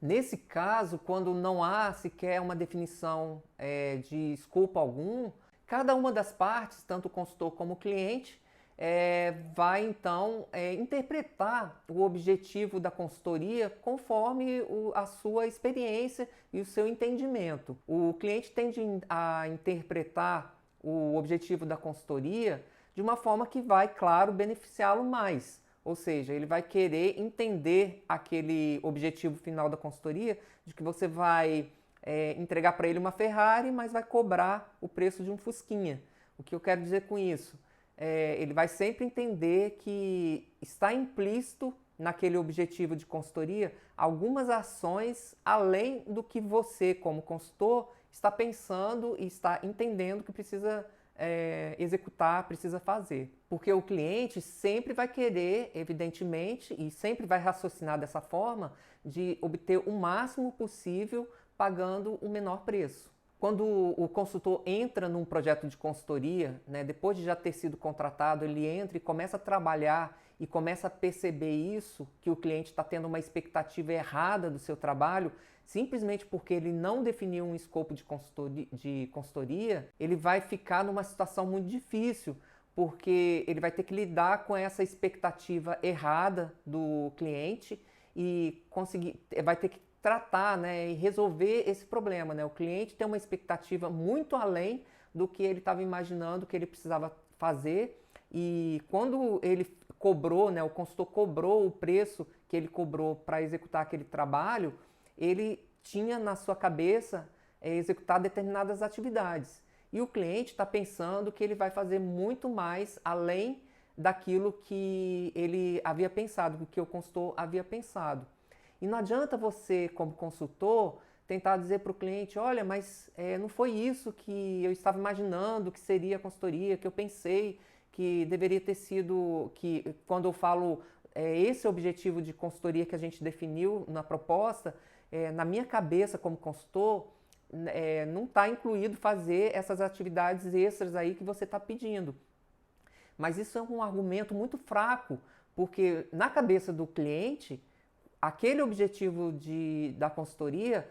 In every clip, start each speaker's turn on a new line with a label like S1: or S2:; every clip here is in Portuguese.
S1: Nesse caso, quando não há sequer uma definição de escopo algum, cada uma das partes, tanto o consultor como o cliente, vai então interpretar o objetivo da consultoria conforme a sua experiência e o seu entendimento. O cliente tende a interpretar o objetivo da consultoria de uma forma que vai, claro, beneficiá-lo mais. Ou seja, ele vai querer entender aquele objetivo final da consultoria, de que você vai entregar para ele uma Ferrari, mas vai cobrar o preço de um Fusquinha. O que eu quero dizer com isso? Ele vai sempre entender que está implícito naquele objetivo de consultoria algumas ações além do que você, como consultor, está pensando e está entendendo que precisa executar, precisa fazer. Porque o cliente sempre vai querer, evidentemente, e sempre vai raciocinar dessa forma, de obter o máximo possível pagando o menor preço. Quando o consultor entra num projeto de consultoria, né, depois de já ter sido contratado, ele entra e começa a trabalhar e começa a perceber isso, que o cliente está tendo uma expectativa errada do seu trabalho, simplesmente porque ele não definiu um escopo de consultoria, ele vai ficar numa situação muito difícil, porque ele vai ter que lidar com essa expectativa errada do cliente e vai ter que tratar, né, e resolver esse problema, né? O cliente tem uma expectativa muito além do que ele estava imaginando que ele precisava fazer, e quando ele cobrou, né, o consultor cobrou o preço que ele cobrou para executar aquele trabalho, ele tinha na sua cabeça executar determinadas atividades. E o cliente está pensando que ele vai fazer muito mais além daquilo que ele havia pensado, do que o consultor havia pensado. E não adianta você, como consultor, tentar dizer para o cliente, olha, mas não foi isso que eu estava imaginando que seria a consultoria, que eu pensei que deveria ter sido, que quando eu falo esse objetivo de consultoria que a gente definiu na proposta, na minha cabeça como consultor, não está incluído fazer essas atividades extras aí que você está pedindo. Mas isso é um argumento muito fraco, porque na cabeça do cliente, aquele objetivo da consultoria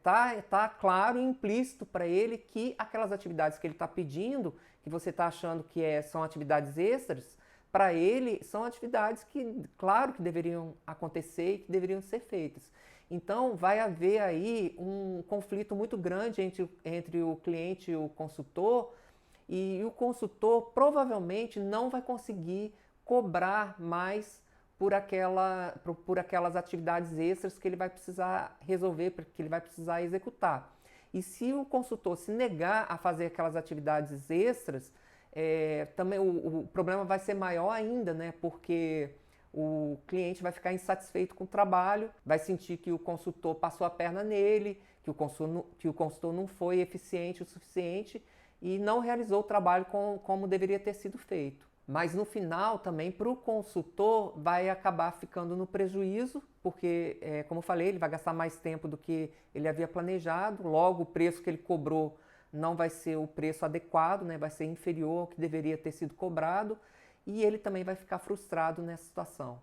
S1: tá claro e implícito para ele que aquelas atividades que ele está pedindo, que você está achando que são atividades extras, para ele são atividades que, claro, que deveriam acontecer e que deveriam ser feitas. Então, vai haver aí um conflito muito grande entre o cliente e o consultor, e o consultor provavelmente não vai conseguir cobrar mais por aquelas atividades extras que ele vai precisar resolver, que ele vai precisar executar. E se o consultor se negar a fazer aquelas atividades extras, também o problema vai ser maior ainda, né? Porque o cliente vai ficar insatisfeito com o trabalho, vai sentir que o consultor passou a perna nele, que o consultor não foi eficiente o suficiente e não realizou o trabalho como deveria ter sido feito. Mas no final também para o consultor vai acabar ficando no prejuízo, porque, como eu falei, ele vai gastar mais tempo do que ele havia planejado, logo o preço que ele cobrou não vai ser o preço adequado, né? Vai ser inferior ao que deveria ter sido cobrado, e ele também vai ficar frustrado nessa situação.